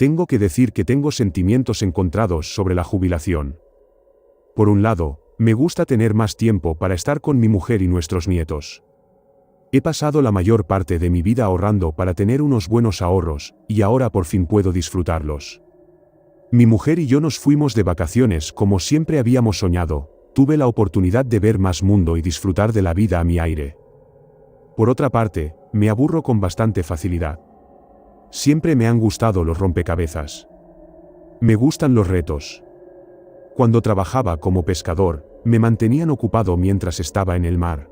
Tengo que decir que tengo sentimientos encontrados sobre la jubilación. Por un lado, me gusta tener más tiempo para estar con mi mujer y nuestros nietos. He pasado la mayor parte de mi vida ahorrando para tener unos buenos ahorros, y ahora por fin puedo disfrutarlos. Mi mujer y yo nos fuimos de vacaciones como siempre habíamos soñado, tuve la oportunidad de ver más mundo y disfrutar de la vida a mi aire. Por otra parte, me aburro con bastante facilidad. Siempre me han gustado los rompecabezas. Me gustan los retos. Cuando trabajaba como pescador, me mantenían ocupado mientras estaba en el mar.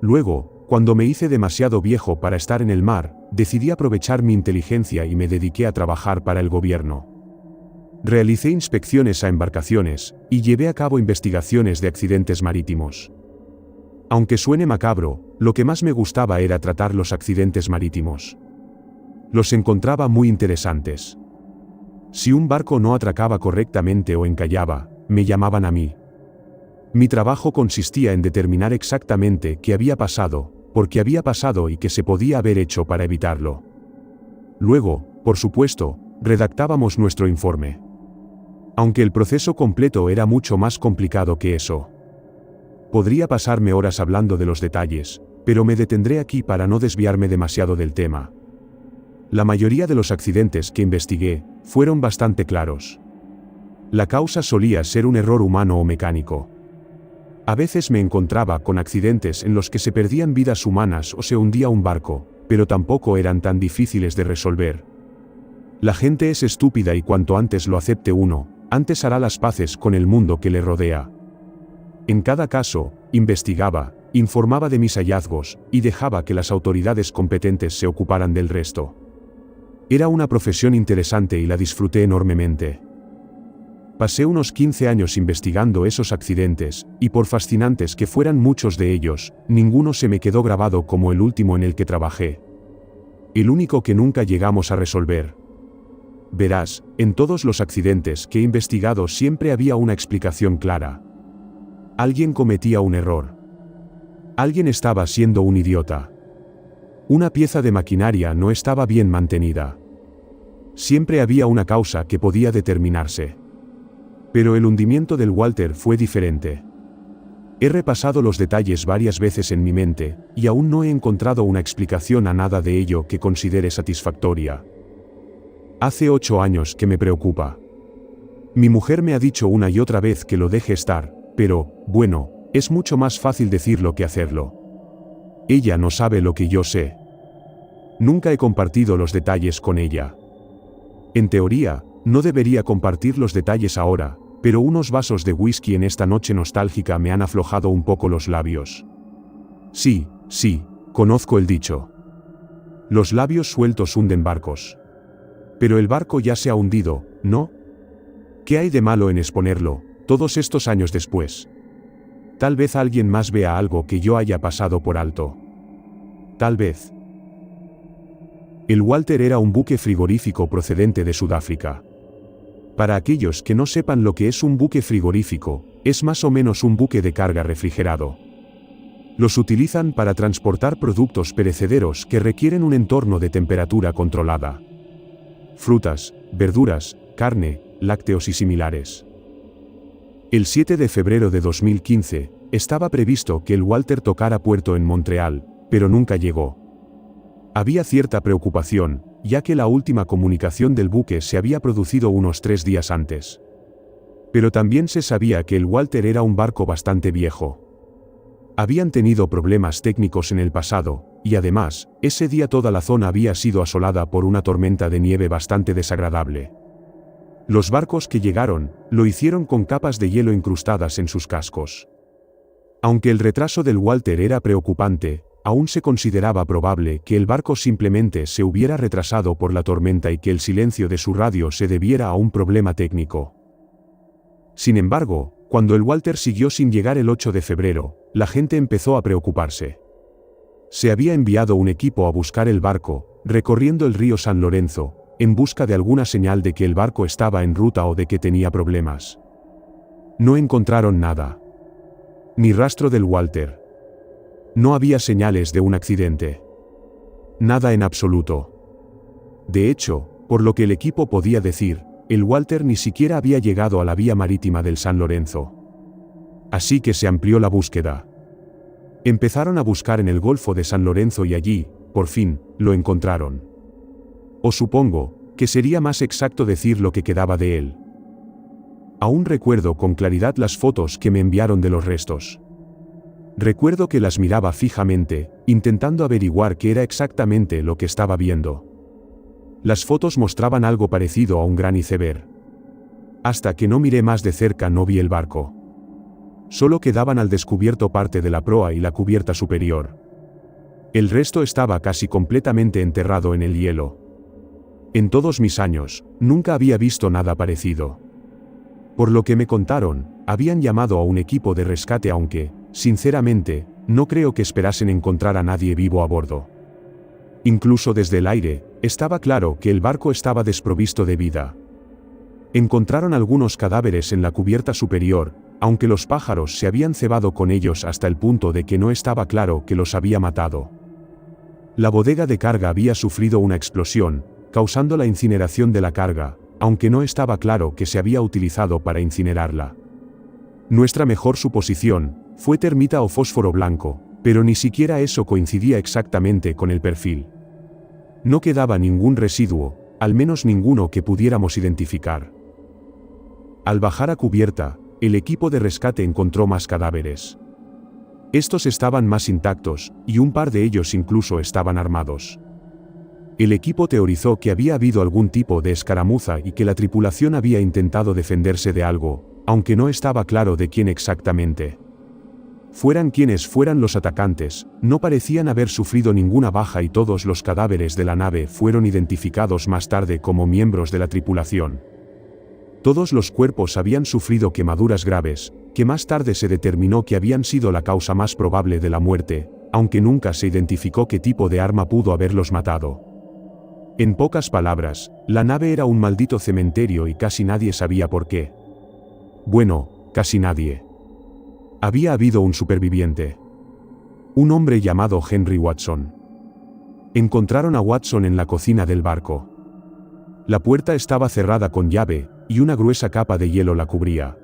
Luego, cuando me hice demasiado viejo para estar en el mar, decidí aprovechar mi inteligencia y me dediqué a trabajar para el gobierno. Realicé inspecciones a embarcaciones, y llevé a cabo investigaciones de accidentes marítimos. Aunque suene macabro, lo que más me gustaba era tratar los accidentes marítimos. Los encontraba muy interesantes. Si un barco no atracaba correctamente o encallaba, me llamaban a mí. Mi trabajo consistía en determinar exactamente qué había pasado, por qué había pasado y qué se podía haber hecho para evitarlo. Luego, por supuesto, redactábamos nuestro informe. Aunque el proceso completo era mucho más complicado que eso. Podría pasarme horas hablando de los detalles, pero me detendré aquí para no desviarme demasiado del tema. La mayoría de los accidentes que investigué fueron bastante claros. La causa solía ser un error humano o mecánico. A veces me encontraba con accidentes en los que se perdían vidas humanas o se hundía un barco, pero tampoco eran tan difíciles de resolver. La gente es estúpida y cuanto antes lo acepte uno, antes hará las paces con el mundo que le rodea. En cada caso, investigaba, informaba de mis hallazgos, y dejaba que las autoridades competentes se ocuparan del resto. Era una profesión interesante y la disfruté enormemente. Pasé unos 15 años investigando esos accidentes, y por fascinantes que fueran muchos de ellos, ninguno se me quedó grabado como el último en el que trabajé. El único que nunca llegamos a resolver. Verás, en todos los accidentes que he investigado siempre había una explicación clara. Alguien cometía un error. Alguien estaba siendo un idiota. Una pieza de maquinaria no estaba bien mantenida. Siempre había una causa que podía determinarse. Pero el hundimiento del Walter fue diferente. He repasado los detalles varias veces en mi mente, y aún no he encontrado una explicación a nada de ello que considere satisfactoria. Hace 8 años que me preocupa. Mi mujer me ha dicho una y otra vez que lo deje estar, pero, bueno, es mucho más fácil decirlo que hacerlo. Ella no sabe lo que yo sé. Nunca he compartido los detalles con ella. En teoría, no debería compartir los detalles ahora, pero unos vasos de whisky en esta noche nostálgica me han aflojado un poco los labios. Sí, conozco el dicho. Los labios sueltos hunden barcos. Pero el barco ya se ha hundido, ¿no? ¿Qué hay de malo en exponerlo, todos estos años después? Tal vez alguien más vea algo que yo haya pasado por alto. Tal vez. El Walter era un buque frigorífico procedente de Sudáfrica. Para aquellos que no sepan lo que es un buque frigorífico, es más o menos un buque de carga refrigerado. Los utilizan para transportar productos perecederos que requieren un entorno de temperatura controlada. Frutas, verduras, carne, lácteos y similares. El 7 de febrero de 2015, estaba previsto que el Walter tocara puerto en Montreal, pero nunca llegó. Había cierta preocupación, ya que la última comunicación del buque se había producido unos 3 días antes. Pero también se sabía que el Walter era un barco bastante viejo. Habían tenido problemas técnicos en el pasado, y además, ese día toda la zona había sido asolada por una tormenta de nieve bastante desagradable. Los barcos que llegaron, lo hicieron con capas de hielo incrustadas en sus cascos. Aunque el retraso del Walter era preocupante, aún se consideraba probable que el barco simplemente se hubiera retrasado por la tormenta y que el silencio de su radio se debiera a un problema técnico. Sin embargo, cuando el Walter siguió sin llegar el 8 de febrero, la gente empezó a preocuparse. Se había enviado un equipo a buscar el barco, recorriendo el río San Lorenzo, en busca de alguna señal de que el barco estaba en ruta o de que tenía problemas. No encontraron nada. Ni rastro del Walter. No había señales de un accidente. Nada en absoluto. De hecho, Por lo que el equipo podía decir, el Walter ni siquiera había llegado a la vía marítima del San Lorenzo. Así que se amplió la búsqueda. Empezaron a buscar en el Golfo de San Lorenzo y allí, por fin, lo encontraron. O supongo que sería más exacto decir lo que quedaba de él. Aún recuerdo con claridad las fotos que me enviaron de los restos. Recuerdo que las miraba fijamente, intentando averiguar qué era exactamente lo que estaba viendo. Las fotos mostraban algo parecido a un gran iceberg. Hasta que no miré más de cerca no vi el barco. Solo quedaban al descubierto parte de la proa y la cubierta superior. El resto estaba casi completamente enterrado en el hielo. En todos mis años, nunca había visto nada parecido. Por lo que me contaron, habían llamado a un equipo de rescate aunque, sinceramente, no creo que esperasen encontrar a nadie vivo a bordo. Incluso desde el aire, estaba claro que el barco estaba desprovisto de vida. Encontraron algunos cadáveres en la cubierta superior, aunque los pájaros se habían cebado con ellos hasta el punto de que no estaba claro que los había matado. La bodega de carga había sufrido una explosión, causando la incineración de la carga, aunque no estaba claro que se había utilizado para incinerarla. Nuestra mejor suposición fue termita o fósforo blanco, pero ni siquiera eso coincidía exactamente con el perfil. No quedaba ningún residuo, al menos ninguno que pudiéramos identificar. Al bajar a cubierta, el equipo de rescate encontró más cadáveres. Estos estaban más intactos, y un par de ellos incluso estaban armados. El equipo teorizó que había habido algún tipo de escaramuza y que la tripulación había intentado defenderse de algo, aunque no estaba claro de quién exactamente. Fueran quienes fueran los atacantes, no parecían haber sufrido ninguna baja y todos los cadáveres de la nave fueron identificados más tarde como miembros de la tripulación. Todos los cuerpos habían sufrido quemaduras graves, que más tarde se determinó que habían sido la causa más probable de la muerte, aunque nunca se identificó qué tipo de arma pudo haberlos matado. En pocas palabras, la nave era un maldito cementerio y casi nadie sabía por qué. Bueno, casi nadie. Había habido un superviviente. Un hombre llamado Henry Watson. Encontraron a Watson en la cocina del barco. La puerta estaba cerrada con llave, y una gruesa capa de hielo la cubría.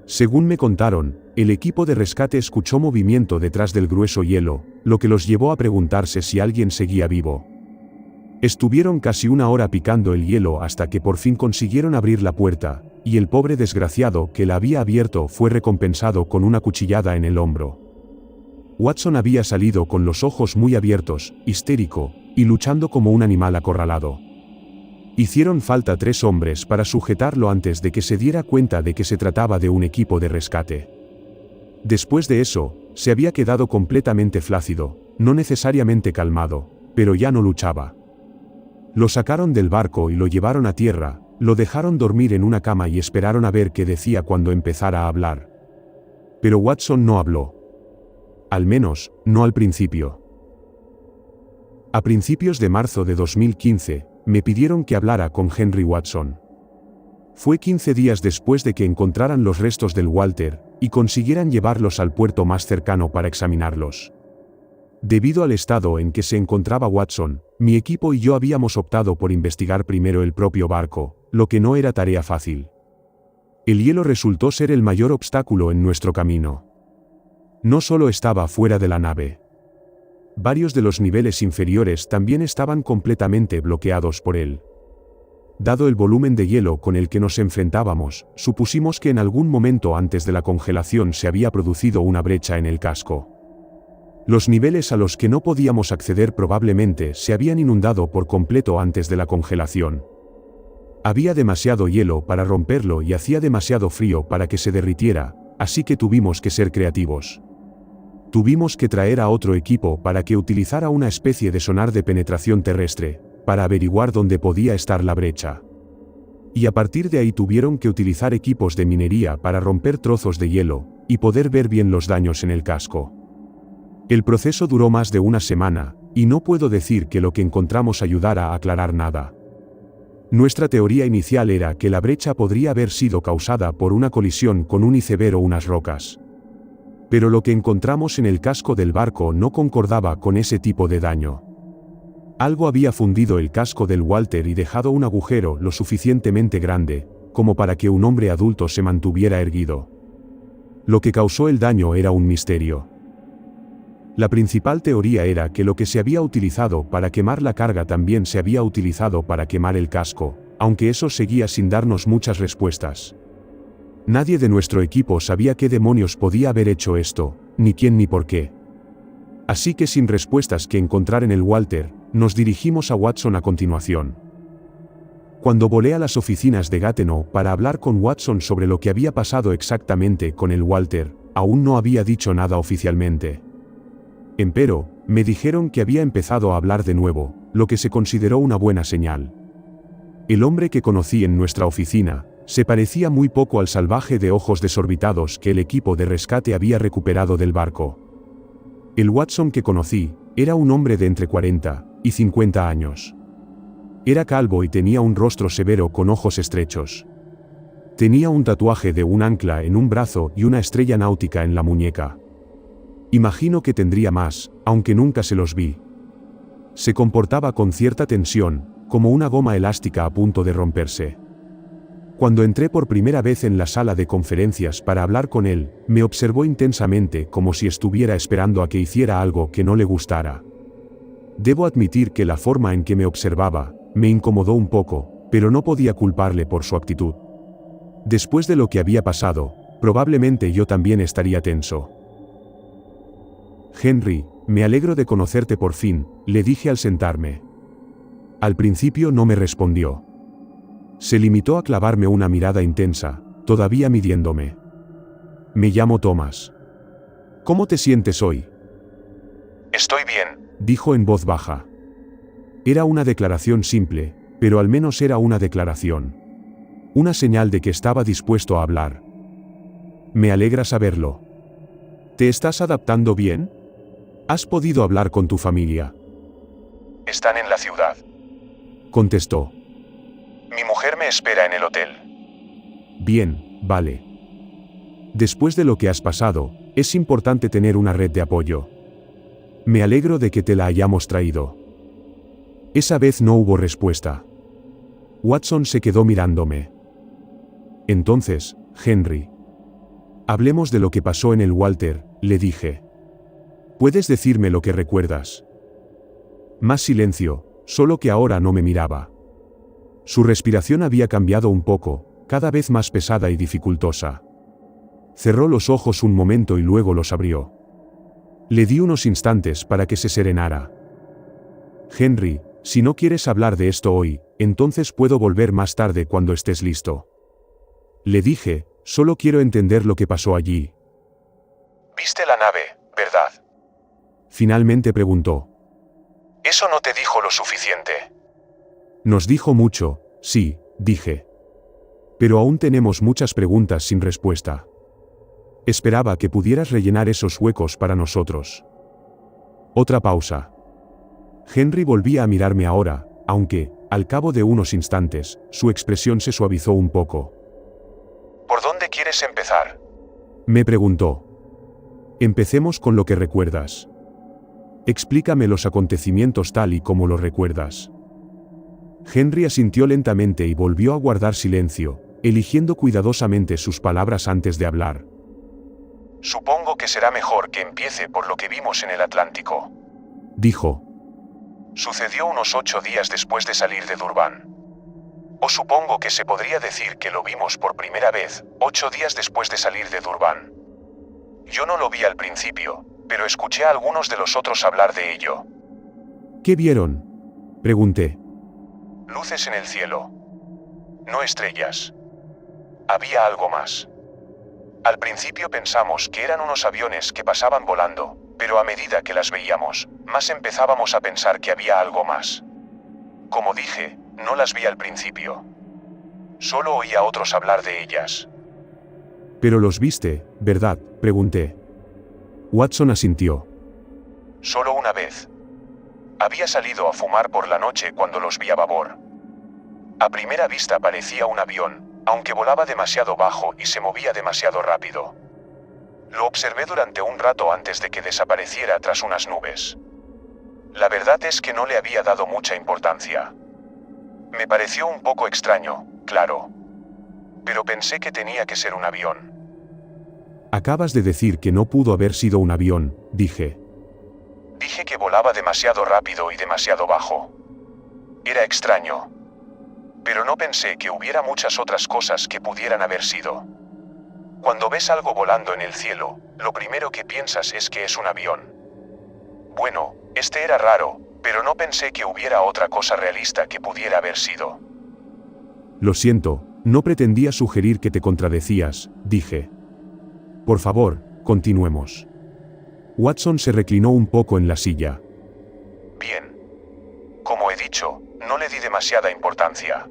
Según me contaron, el equipo de rescate escuchó movimiento detrás del grueso hielo, lo que los llevó a preguntarse si alguien seguía vivo. Estuvieron casi una hora picando el hielo hasta que por fin consiguieron abrir la puerta, y el pobre desgraciado que la había abierto fue recompensado con una cuchillada en el hombro. Watson había salido con los ojos muy abiertos, histérico, y luchando como un animal acorralado. Hicieron falta 3 hombres para sujetarlo antes de que se diera cuenta de que se trataba de un equipo de rescate. Después de eso, se había quedado completamente flácido, no necesariamente calmado, pero ya no luchaba. Lo sacaron del barco y lo llevaron a tierra, lo dejaron dormir en una cama y esperaron a ver qué decía cuando empezara a hablar. Pero Watson no habló. Al menos, no al principio. A principios de marzo de 2015, me pidieron que hablara con Henry Watson. Fue 15 días después de que encontraran los restos del Walter, y consiguieran llevarlos al puerto más cercano para examinarlos. Debido al estado en que se encontraba Watson, mi equipo y yo habíamos optado por investigar primero el propio barco, lo que no era tarea fácil. El hielo resultó ser el mayor obstáculo en nuestro camino. No solo estaba fuera de la nave. Varios de los niveles inferiores también estaban completamente bloqueados por él. Dado el volumen de hielo con el que nos enfrentábamos, supusimos que en algún momento antes de la congelación se había producido una brecha en el casco. Los niveles a los que no podíamos acceder probablemente se habían inundado por completo antes de la congelación. Había demasiado hielo para romperlo y hacía demasiado frío para que se derritiera, así que tuvimos que ser creativos. Tuvimos que traer a otro equipo para que utilizara una especie de sonar de penetración terrestre, para averiguar dónde podía estar la brecha. Y a partir de ahí tuvieron que utilizar equipos de minería para romper trozos de hielo, y poder ver bien los daños en el casco. El proceso duró más de una semana, y no puedo decir que lo que encontramos ayudara a aclarar nada. Nuestra teoría inicial era que la brecha podría haber sido causada por una colisión con un iceberg o unas rocas. Pero lo que encontramos en el casco del barco no concordaba con ese tipo de daño. Algo había fundido el casco del Walter y dejado un agujero lo suficientemente grande, como para que un hombre adulto se mantuviera erguido. Lo que causó el daño era un misterio. La principal teoría era que lo que se había utilizado para quemar la carga también se había utilizado para quemar el casco, aunque eso seguía sin darnos muchas respuestas. Nadie de nuestro equipo sabía qué demonios podía haber hecho esto, ni quién ni por qué. Así que sin respuestas que encontrar en el Walter, nos dirigimos a Watson a continuación. Cuando volé a las oficinas de Gatineau para hablar con Watson sobre lo que había pasado exactamente con el Walter, aún no había dicho nada oficialmente. Empero, me dijeron que había empezado a hablar de nuevo, lo que se consideró una buena señal. El hombre que conocí en nuestra oficina, se parecía muy poco al salvaje de ojos desorbitados que el equipo de rescate había recuperado del barco. El Watson que conocí, era un hombre de entre 40 y 50 años. Era calvo y tenía un rostro severo con ojos estrechos. Tenía un tatuaje de un ancla en un brazo y una estrella náutica en la muñeca. Imagino que tendría más, aunque nunca se los vi. Se comportaba con cierta tensión, como una goma elástica a punto de romperse. Cuando entré por primera vez en la sala de conferencias para hablar con él, me observó intensamente como si estuviera esperando a que hiciera algo que no le gustara. Debo admitir que la forma en que me observaba, me incomodó un poco, pero no podía culparle por su actitud. Después de lo que había pasado, probablemente yo también estaría tenso. Henry, me alegro de conocerte por fin, le dije al sentarme. Al principio no me respondió. Se limitó a clavarme una mirada intensa, todavía midiéndome. Me llamo Thomas. ¿Cómo te sientes hoy? Estoy bien, dijo en voz baja. Era una declaración simple, pero al menos era una declaración. Una señal de que estaba dispuesto a hablar. Me alegra saberlo. ¿Te estás adaptando bien? ¿Has podido hablar con tu familia? Están en la ciudad. Contestó. Mi mujer me espera en el hotel. Bien, vale. Después de lo que has pasado, es importante tener una red de apoyo. Me alegro de que te la hayamos traído. Esa vez no hubo respuesta. Watson se quedó mirándome. Entonces, Henry. Hablemos de lo que pasó en el Walter, le dije. ¿Puedes decirme lo que recuerdas? Más silencio, solo que ahora no me miraba. Su respiración había cambiado un poco, cada vez más pesada y dificultosa. Cerró los ojos un momento y luego los abrió. Le di unos instantes para que se serenara. Henry, si no quieres hablar de esto hoy, entonces puedo volver más tarde cuando estés listo. Le dije, solo quiero entender lo que pasó allí. ¿Viste la nave, verdad? Finalmente preguntó. Eso no te dijo lo suficiente. Nos dijo mucho, sí, dije. Pero aún tenemos muchas preguntas sin respuesta. Esperaba que pudieras rellenar esos huecos para nosotros. Otra pausa. Henry volvía a mirarme ahora, aunque, al cabo de unos instantes, su expresión se suavizó un poco. ¿Por dónde quieres empezar? Me preguntó. Empecemos con lo que recuerdas. Explícame los acontecimientos tal y como los recuerdas. Henry asintió lentamente y volvió a guardar silencio, eligiendo cuidadosamente sus palabras antes de hablar. Supongo que será mejor que empiece por lo que vimos en el Atlántico. Dijo. Sucedió unos 8 días después de salir de Durban. O supongo que se podría decir que lo vimos por primera vez, 8 días después de salir de Durban. Yo no lo vi al principio, pero escuché a algunos de los otros hablar de ello. ¿Qué vieron? Pregunté. Luces en el cielo. No estrellas. Había algo más. Al principio pensamos que eran unos aviones que pasaban volando, pero a medida que las veíamos, más empezábamos a pensar que había algo más. Como dije, no las vi al principio. Solo oí a otros hablar de ellas. Pero los viste, ¿verdad? Pregunté. Watson asintió. Solo una vez. Había salido a fumar por la noche cuando los vi a babor. A primera vista parecía un avión, aunque volaba demasiado bajo y se movía demasiado rápido. Lo observé durante un rato antes de que desapareciera tras unas nubes. La verdad es que no le había dado mucha importancia. Me pareció un poco extraño, claro. Pero pensé que tenía que ser un avión. Acabas de decir que no pudo haber sido un avión, dije. Dije que volaba demasiado rápido y demasiado bajo. Era extraño. Pero no pensé que hubiera muchas otras cosas que pudieran haber sido. Cuando ves algo volando en el cielo, lo primero que piensas es que es un avión. Bueno, este era raro, pero no pensé que hubiera otra cosa realista que pudiera haber sido. Lo siento, no pretendía sugerir que te contradecías, dije. Por favor, continuemos. Watson se reclinó un poco en la silla. Bien. Como he dicho, no le di demasiada importancia.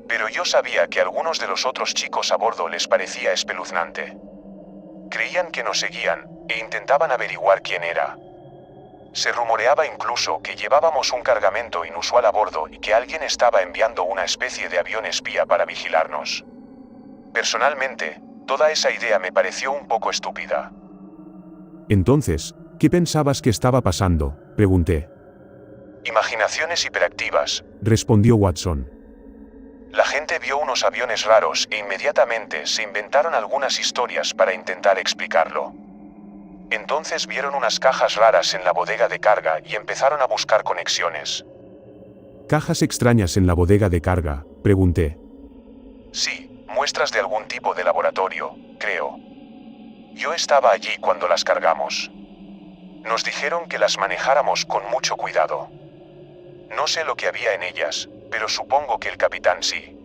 Pero yo sabía que a algunos de los otros chicos a bordo les parecía espeluznante. Creían que nos seguían, e intentaban averiguar quién era. Se rumoreaba incluso que llevábamos un cargamento inusual a bordo y que alguien estaba enviando una especie de avión espía para vigilarnos. Personalmente, toda esa idea me pareció un poco estúpida. Entonces, ¿qué pensabas que estaba pasando?, pregunté. Imaginaciones hiperactivas, respondió Watson. La gente vio unos aviones raros e inmediatamente se inventaron algunas historias para intentar explicarlo. Entonces vieron unas cajas raras en la bodega de carga y empezaron a buscar conexiones. ¿Cajas extrañas en la bodega de carga?, pregunté. Sí, muestras de algún tipo de laboratorio, creo. Yo estaba allí cuando las cargamos. Nos dijeron que las manejáramos con mucho cuidado. No sé lo que había en ellas, pero supongo que el capitán sí.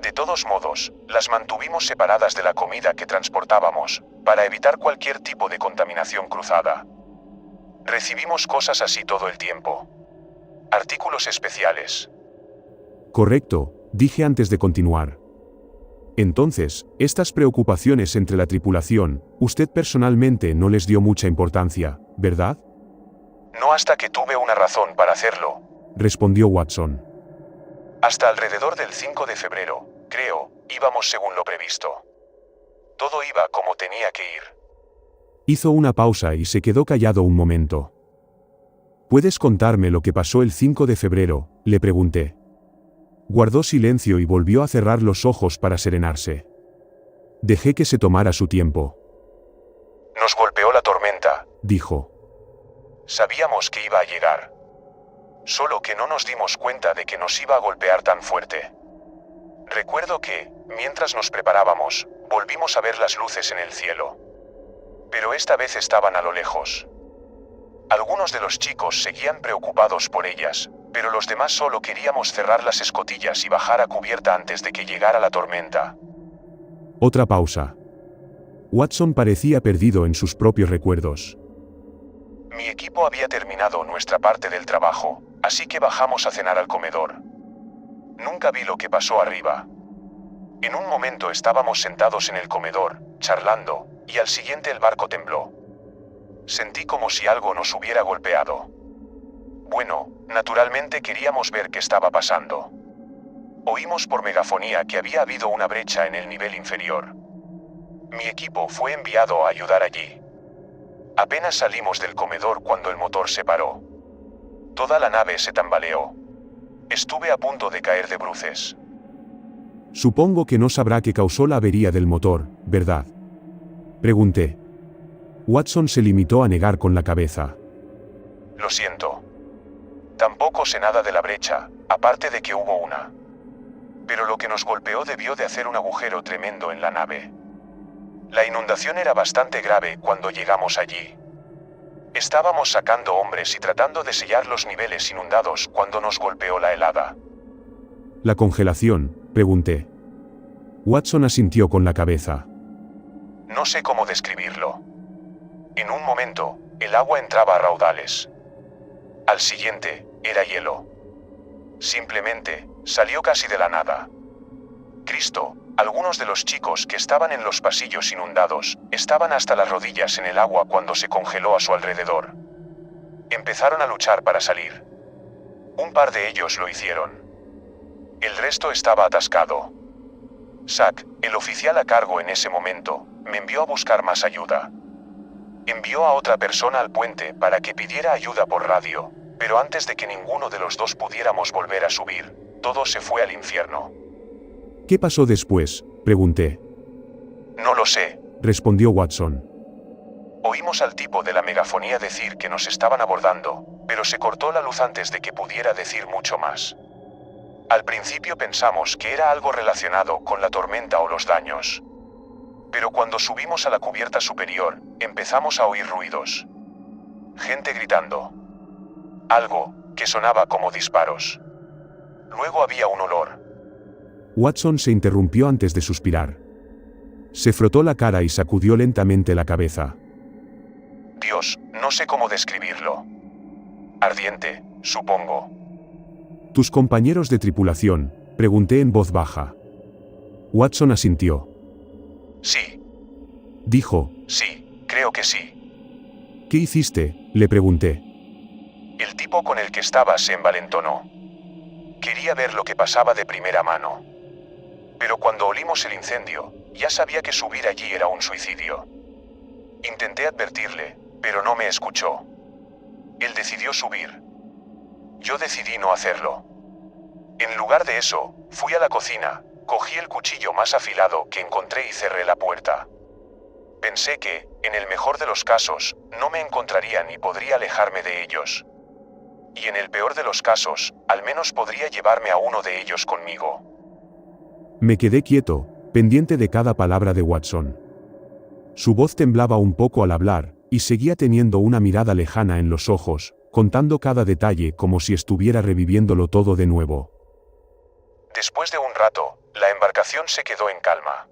De todos modos, las mantuvimos separadas de la comida que transportábamos, para evitar cualquier tipo de contaminación cruzada. Recibimos cosas así todo el tiempo. Artículos especiales. Correcto, dije antes de continuar. Entonces, estas preocupaciones entre la tripulación, usted personalmente no les dio mucha importancia, ¿verdad? No hasta que tuve una razón para hacerlo, respondió Watson. Hasta alrededor del 5 de febrero, creo, íbamos según lo previsto. Todo iba como tenía que ir. Hizo una pausa y se quedó callado un momento. ¿Puedes contarme lo que pasó el 5 de febrero?, le pregunté. Guardó silencio y volvió a cerrar los ojos para serenarse. Dejé que se tomara su tiempo. Nos golpeó la tormenta, dijo. Sabíamos que iba a llegar. Solo que no nos dimos cuenta de que nos iba a golpear tan fuerte. Recuerdo que, mientras nos preparábamos, volvimos a ver las luces en el cielo. Pero esta vez estaban a lo lejos. Algunos de los chicos seguían preocupados por ellas, pero los demás solo queríamos cerrar las escotillas y bajar a cubierta antes de que llegara la tormenta. Otra pausa. Watson parecía perdido en sus propios recuerdos. Mi equipo había terminado nuestra parte del trabajo, así que bajamos a cenar al comedor. Nunca vi lo que pasó arriba. En un momento estábamos sentados en el comedor, charlando, y al siguiente el barco tembló. Sentí como si algo nos hubiera golpeado. Bueno, naturalmente queríamos ver qué estaba pasando. Oímos por megafonía que había habido una brecha en el nivel inferior. Mi equipo fue enviado a ayudar allí. Apenas salimos del comedor cuando el motor se paró. Toda la nave se tambaleó. Estuve a punto de caer de bruces. Supongo que no sabrá qué causó la avería del motor, ¿verdad?, pregunté. Watson se limitó a negar con la cabeza. Lo siento. Tampoco sé nada de la brecha, aparte de que hubo una. Pero lo que nos golpeó debió de hacer un agujero tremendo en la nave. La inundación era bastante grave cuando llegamos allí. Estábamos sacando hombres y tratando de sellar los niveles inundados cuando nos golpeó la helada. ¿La congelación?, pregunté. Watson asintió con la cabeza. No sé cómo describirlo. En un momento, el agua entraba a raudales. Al siguiente, era hielo. Simplemente, salió casi de la nada. Cristo, algunos de los chicos que estaban en los pasillos inundados, estaban hasta las rodillas en el agua cuando se congeló a su alrededor. Empezaron a luchar para salir. Un par de ellos lo hicieron. El resto estaba atascado. Zack, el oficial a cargo en ese momento, me envió a buscar más ayuda. Envió a otra persona al puente para que pidiera ayuda por radio, pero antes de que ninguno de los dos pudiéramos volver a subir, todo se fue al infierno. ¿Qué pasó después?, pregunté. No lo sé, respondió Watson. Oímos al tipo de la megafonía decir que nos estaban abordando, pero se cortó la luz antes de que pudiera decir mucho más. Al principio pensamos que era algo relacionado con la tormenta o los daños. Pero cuando subimos a la cubierta superior, empezamos a oír ruidos. Gente gritando. Algo que sonaba como disparos. Luego había un olor. Watson se interrumpió antes de suspirar. Se frotó la cara y sacudió lentamente la cabeza. Dios, no sé cómo describirlo. Ardiente, supongo. ¿Tus compañeros de tripulación?, pregunté en voz baja. Watson asintió. Sí. Dijo. Sí, creo que sí. ¿Qué hiciste?, le pregunté. El tipo con el que estaba se envalentonó. Quería ver lo que pasaba de primera mano. Pero cuando olimos el incendio, ya sabía que subir allí era un suicidio. Intenté advertirle, pero no me escuchó. Él decidió subir. Yo decidí no hacerlo. En lugar de eso, fui a la cocina, cogí el cuchillo más afilado que encontré y cerré la puerta. Pensé que, en el mejor de los casos, no me encontrarían y podría alejarme de ellos. Y en el peor de los casos, al menos podría llevarme a uno de ellos conmigo. Me quedé quieto, pendiente de cada palabra de Watson. Su voz temblaba un poco al hablar, y seguía teniendo una mirada lejana en los ojos, contando cada detalle como si estuviera reviviéndolo todo de nuevo. Después de un rato, la embarcación se quedó en calma.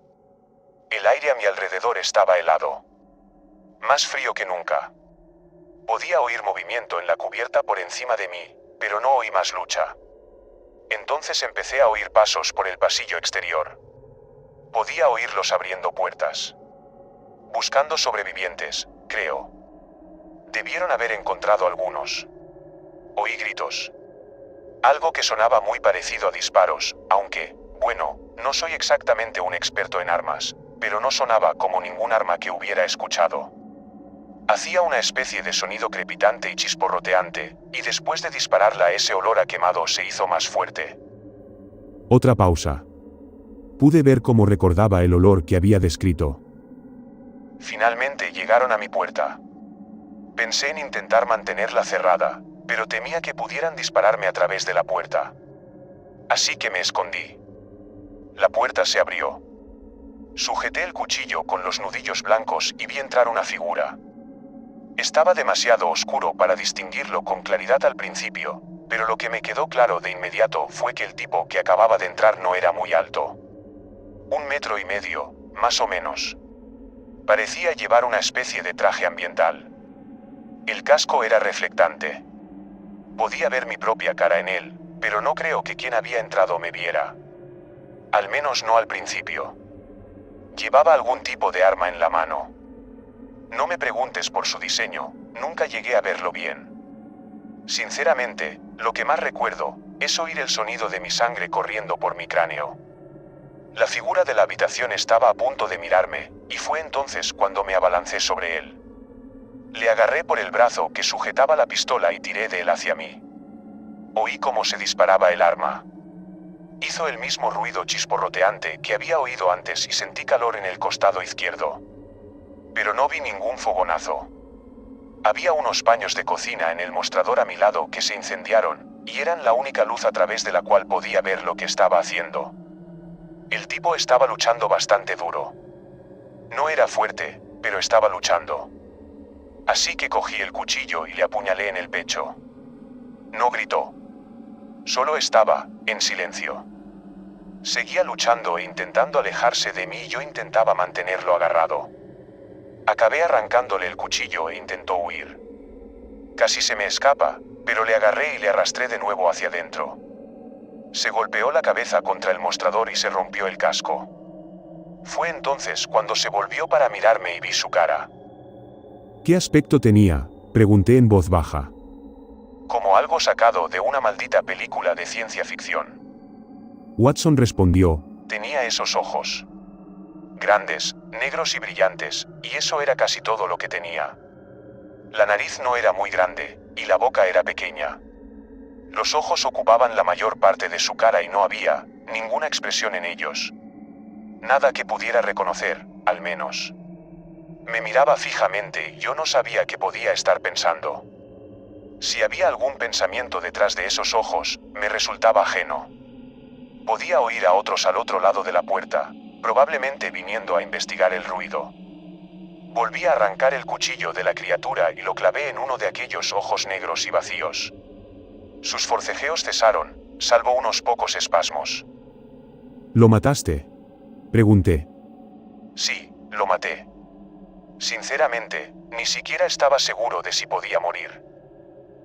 El aire a mi alrededor estaba helado. Más frío que nunca. Podía oír movimiento en la cubierta por encima de mí, pero no oí más lucha. Entonces empecé a oír pasos por el pasillo exterior. Podía oírlos abriendo puertas. Buscando sobrevivientes, creo. Debieron haber encontrado algunos. Oí gritos. Algo que sonaba muy parecido a disparos, aunque, bueno, no soy exactamente un experto en armas, pero no sonaba como ningún arma que hubiera escuchado. Hacía una especie de sonido crepitante y chisporroteante, y después de dispararla ese olor a quemado se hizo más fuerte. Otra pausa. Pude ver cómo recordaba el olor que había descrito. Finalmente llegaron a mi puerta. Pensé en intentar mantenerla cerrada, pero temía que pudieran dispararme a través de la puerta. Así que me escondí. La puerta se abrió. Sujeté el cuchillo con los nudillos blancos y vi entrar una figura. Estaba demasiado oscuro para distinguirlo con claridad al principio, pero lo que me quedó claro de inmediato fue que el tipo que acababa de entrar no era muy alto. 1,5 metros, más o menos. Parecía llevar una especie de traje ambiental. El casco era reflectante. Podía ver mi propia cara en él, pero no creo que quien había entrado me viera. Al menos no al principio. Llevaba algún tipo de arma en la mano. No me preguntes por su diseño, nunca llegué a verlo bien. Sinceramente, lo que más recuerdo es oír el sonido de mi sangre corriendo por mi cráneo. La figura de la habitación estaba a punto de mirarme, y fue entonces cuando me abalancé sobre él. Le agarré por el brazo que sujetaba la pistola y tiré de él hacia mí. Oí cómo se disparaba el arma. Hizo el mismo ruido chisporroteante que había oído antes y sentí calor en el costado izquierdo. Pero no vi ningún fogonazo. Había unos paños de cocina en el mostrador a mi lado que se incendiaron, y eran la única luz a través de la cual podía ver lo que estaba haciendo. El tipo estaba luchando bastante duro. No era fuerte, pero estaba luchando. Así que cogí el cuchillo y le apuñalé en el pecho. No gritó. Solo estaba, en silencio. Seguía luchando e intentando alejarse de mí y yo intentaba mantenerlo agarrado. Acabé arrancándole el cuchillo e intentó huir. Casi se me escapa, pero le agarré y le arrastré de nuevo hacia adentro. Se golpeó la cabeza contra el mostrador y se rompió el casco. Fue entonces cuando se volvió para mirarme y vi su cara. ¿Qué aspecto tenía?, pregunté en voz baja. Como algo sacado de una maldita película de ciencia ficción. Watson respondió. Tenía esos ojos. Grandes, negros y brillantes, y eso era casi todo lo que tenía. La nariz no era muy grande, y la boca era pequeña. Los ojos ocupaban la mayor parte de su cara y no había ninguna expresión en ellos. Nada que pudiera reconocer, al menos. Me miraba fijamente y yo no sabía qué podía estar pensando. Si había algún pensamiento detrás de esos ojos, me resultaba ajeno. Podía oír a otros al otro lado de la puerta, probablemente viniendo a investigar el ruido. Volví a arrancar el cuchillo de la criatura y lo clavé en uno de aquellos ojos negros y vacíos. Sus forcejeos cesaron, salvo unos pocos espasmos. ¿Lo mataste?, pregunté. Sí, lo maté. Sinceramente, ni siquiera estaba seguro de si podía morir.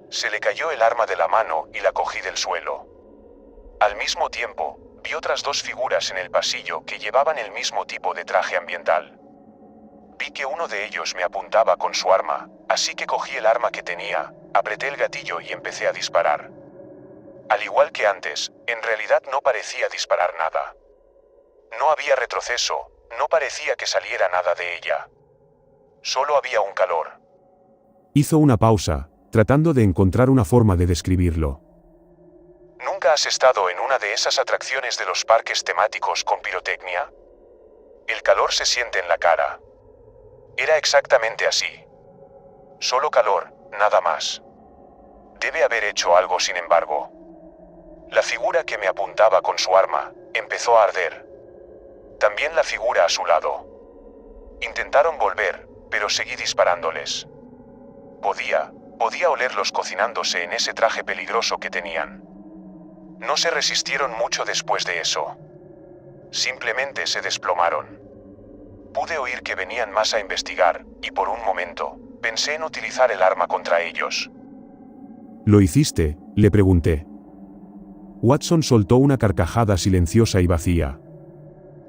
Se le cayó el arma de la mano y la cogí del suelo. Al mismo tiempo, vi otras dos figuras en el pasillo que llevaban el mismo tipo de traje ambiental. Vi que uno de ellos me apuntaba con su arma, así que cogí el arma que tenía, apreté el gatillo y empecé a disparar. Al igual que antes, en realidad no parecía disparar nada. No había retroceso, no parecía que saliera nada de ella. Solo había un calor. Hizo una pausa, tratando de encontrar una forma de describirlo. ¿Nunca has estado en una de esas atracciones de los parques temáticos con pirotecnia? El calor se siente en la cara. Era exactamente así. Solo calor, nada más. Debe haber hecho algo, sin embargo. La figura que me apuntaba con su arma empezó a arder. También la figura a su lado. Intentaron volver, pero seguí disparándoles. Podía olerlos cocinándose en ese traje peligroso que tenían. No se resistieron mucho después de eso. Simplemente se desplomaron. Pude oír que venían más a investigar, y por un momento, pensé en utilizar el arma contra ellos. ¿Lo hiciste?, le pregunté. Watson soltó una carcajada silenciosa y vacía.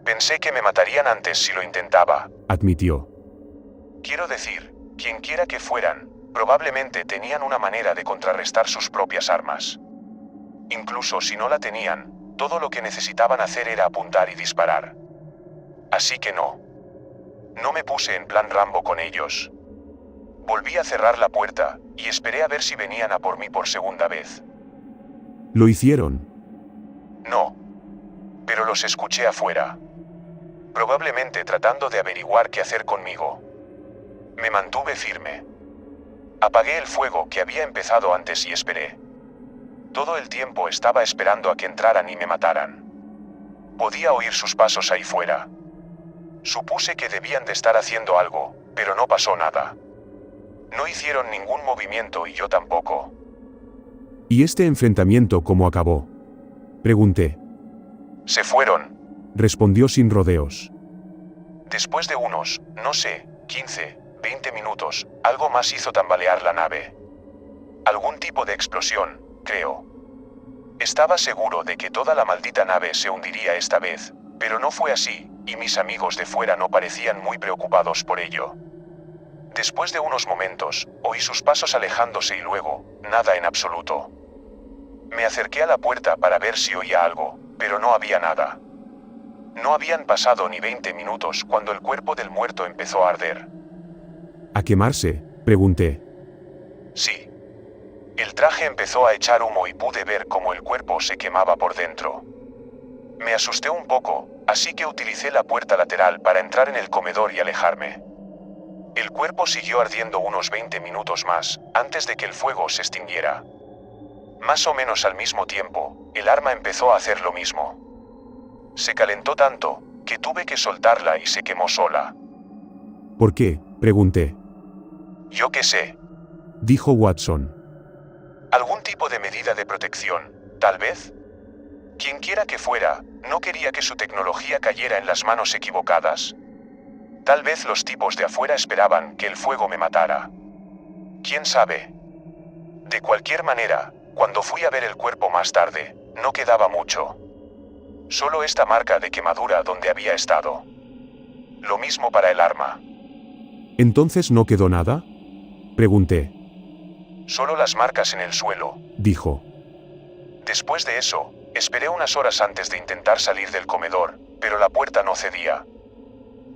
Pensé que me matarían antes si lo intentaba, admitió. Quiero decir, quienquiera que fueran, probablemente tenían una manera de contrarrestar sus propias armas. Incluso si no la tenían, todo lo que necesitaban hacer era apuntar y disparar. Así que no. No me puse en plan Rambo con ellos. Volví a cerrar la puerta, y esperé a ver si venían a por mí por segunda vez. ¿Lo hicieron? No. Pero los escuché afuera. Probablemente tratando de averiguar qué hacer conmigo. Me mantuve firme. Apagué el fuego que había empezado antes y esperé. Todo el tiempo estaba esperando a que entraran y me mataran. Podía oír sus pasos ahí fuera. Supuse que debían de estar haciendo algo, pero no pasó nada. No hicieron ningún movimiento y yo tampoco. ¿Y este enfrentamiento cómo acabó?, pregunté. Se fueron, respondió sin rodeos. Después de unos, no sé, 15, 20 minutos, algo más hizo tambalear la nave. Algún tipo de explosión, creo. Estaba seguro de que toda la maldita nave se hundiría esta vez, pero no fue así, y mis amigos de fuera no parecían muy preocupados por ello. Después de unos momentos, oí sus pasos alejándose y luego, nada en absoluto. Me acerqué a la puerta para ver si oía algo, pero no había nada. No habían pasado ni 20 minutos cuando el cuerpo del muerto empezó a arder. ¿A quemarse?, pregunté. Sí. El traje empezó a echar humo y pude ver cómo el cuerpo se quemaba por dentro. Me asusté un poco, así que utilicé la puerta lateral para entrar en el comedor y alejarme. El cuerpo siguió ardiendo unos 20 minutos más, antes de que el fuego se extinguiera. Más o menos al mismo tiempo, el arma empezó a hacer lo mismo. Se calentó tanto, que tuve que soltarla y se quemó sola. ¿Por qué?, pregunté. Yo qué sé. Dijo Watson. ¿Algún tipo de medida de protección, tal vez? Quienquiera que fuera, no quería que su tecnología cayera en las manos equivocadas. Tal vez los tipos de afuera esperaban que el fuego me matara. ¿Quién sabe? De cualquier manera, cuando fui a ver el cuerpo más tarde, no quedaba mucho. Solo esta marca de quemadura donde había estado. Lo mismo para el arma. ¿Entonces no quedó nada?, pregunté. Solo las marcas en el suelo, dijo. Después de eso, esperé unas horas antes de intentar salir del comedor, pero la puerta no cedía.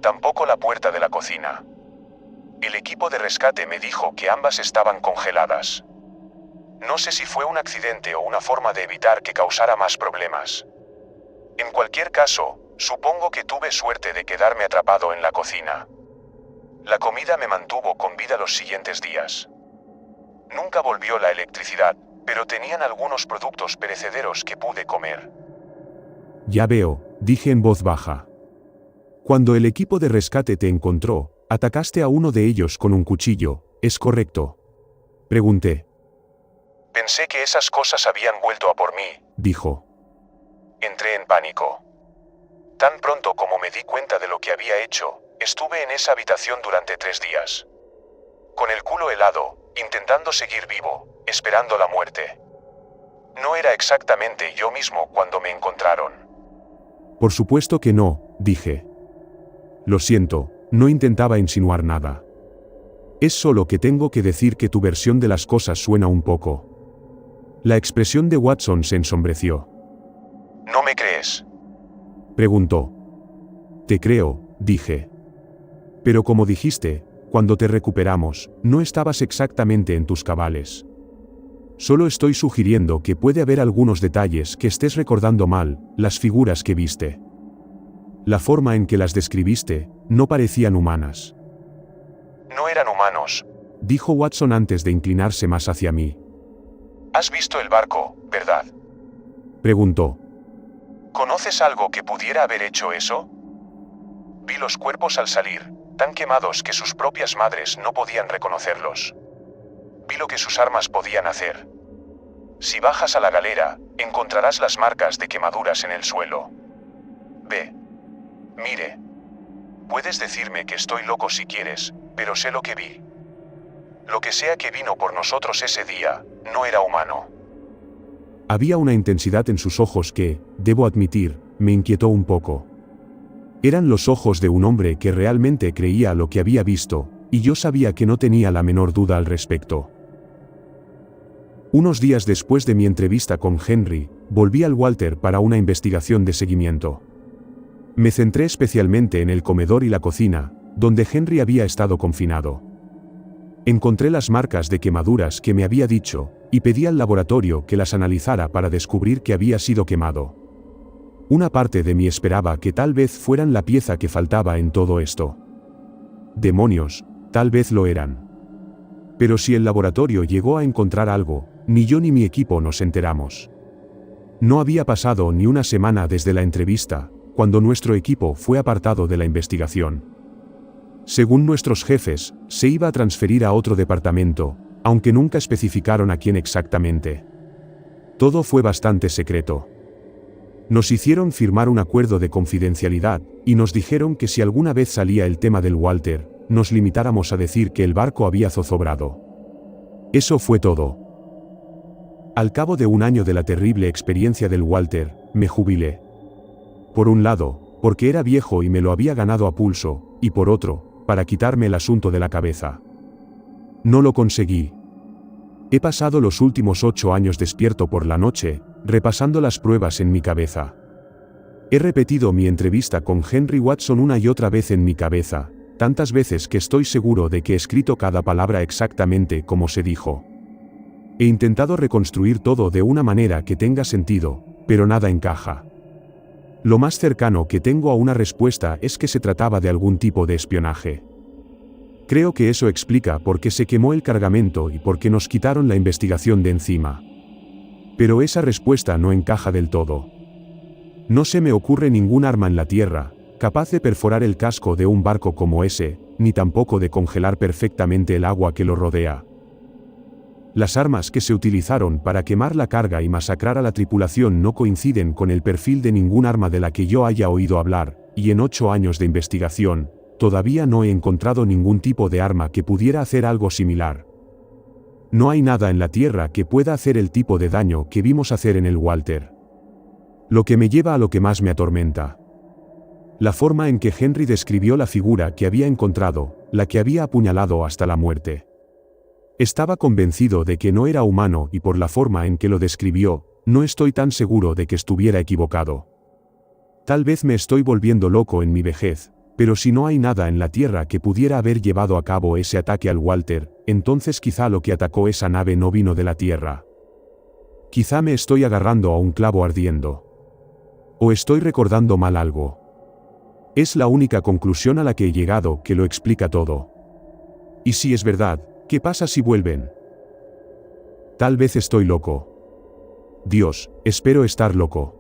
Tampoco la puerta de la cocina. El equipo de rescate me dijo que ambas estaban congeladas. No sé si fue un accidente o una forma de evitar que causara más problemas. En cualquier caso, supongo que tuve suerte de quedarme atrapado en la cocina. La comida me mantuvo con vida los siguientes días. Nunca volvió la electricidad, pero tenían algunos productos perecederos que pude comer. Ya veo, dije en voz baja. Cuando el equipo de rescate te encontró, atacaste a uno de ellos con un cuchillo, ¿es correcto? Pregunté. Pensé que esas cosas habían vuelto a por mí, Dijo. Entré en pánico. Tan pronto como me di cuenta de lo que había hecho, estuve en esa habitación durante 3 días. Con el culo helado, intentando seguir vivo, esperando la muerte. No era exactamente yo mismo cuando me encontraron. Por supuesto que no, dije. Lo siento, no intentaba insinuar nada. Es solo que tengo que decir que tu versión de las cosas suena un poco. La expresión de Watson se ensombreció. ¿No me crees? Preguntó. Te creo, dije. Pero como dijiste, cuando te recuperamos, no estabas exactamente en tus cabales. Solo estoy sugiriendo que puede haber algunos detalles que estés recordando mal, las figuras que viste. La forma en que las describiste, no parecían humanas. No eran humanos, Dijo Watson antes de inclinarse más hacia mí. ¿Has visto el barco, verdad? Preguntó. ¿Conoces algo que pudiera haber hecho eso? Vi los cuerpos al salir, tan quemados que sus propias madres no podían reconocerlos. Vi lo que sus armas podían hacer. Si bajas a la galera, encontrarás las marcas de quemaduras en el suelo. Ve. Mire. Puedes decirme que estoy loco si quieres, pero sé lo que vi. Lo que sea que vino por nosotros ese día, no era humano. Había una intensidad en sus ojos que, debo admitir, me inquietó un poco. Eran los ojos de un hombre que realmente creía lo que había visto, y yo sabía que no tenía la menor duda al respecto. Unos días después de mi entrevista con Henry, volví al Walter para una investigación de seguimiento. Me centré especialmente en el comedor y la cocina, donde Henry había estado confinado. Encontré las marcas de quemaduras que me había dicho, y pedí al laboratorio que las analizara para descubrir que había sido quemado. Una parte de mí esperaba que tal vez fueran la pieza que faltaba en todo esto. Demonios, tal vez lo eran. Pero si el laboratorio llegó a encontrar algo, ni yo ni mi equipo nos enteramos. No había pasado ni una semana desde la entrevista, cuando nuestro equipo fue apartado de la investigación. Según nuestros jefes, se iba a transferir a otro departamento, aunque nunca especificaron a quién exactamente. Todo fue bastante secreto. Nos hicieron firmar un acuerdo de confidencialidad, y nos dijeron que si alguna vez salía el tema del Walter, nos limitáramos a decir que el barco había zozobrado. Eso fue todo. Al cabo de un año de la terrible experiencia del Walter, me jubilé. Por un lado, porque era viejo y me lo había ganado a pulso, y por otro, para quitarme el asunto de la cabeza. No lo conseguí. He pasado los últimos 8 años despierto por la noche, repasando las pruebas en mi cabeza. He repetido mi entrevista con Henry Watson una y otra vez en mi cabeza, tantas veces que estoy seguro de que he escrito cada palabra exactamente como se dijo. He intentado reconstruir todo de una manera que tenga sentido, pero nada encaja. Lo más cercano que tengo a una respuesta es que se trataba de algún tipo de espionaje. Creo que eso explica por qué se quemó el cargamento y por qué nos quitaron la investigación de encima. Pero esa respuesta no encaja del todo. No se me ocurre ningún arma en la Tierra, capaz de perforar el casco de un barco como ese, ni tampoco de congelar perfectamente el agua que lo rodea. Las armas que se utilizaron para quemar la carga y masacrar a la tripulación no coinciden con el perfil de ningún arma de la que yo haya oído hablar, y en 8 años de investigación, todavía no he encontrado ningún tipo de arma que pudiera hacer algo similar. No hay nada en la Tierra que pueda hacer el tipo de daño que vimos hacer en el Walter. Lo que me lleva a lo que más me atormenta. La forma en que Henry describió la figura que había encontrado, la que había apuñalado hasta la muerte. Estaba convencido de que no era humano y por la forma en que lo describió, no estoy tan seguro de que estuviera equivocado. Tal vez me estoy volviendo loco en mi vejez, Pero si no hay nada en la Tierra que pudiera haber llevado a cabo ese ataque al Walter, entonces quizá lo que atacó esa nave no vino de la Tierra. Quizá me estoy agarrando a un clavo ardiendo. O estoy recordando mal algo. Es la única conclusión a la que he llegado que lo explica todo. Y si es verdad, ¿qué pasa si vuelven? Tal vez estoy loco. Dios, espero estar loco.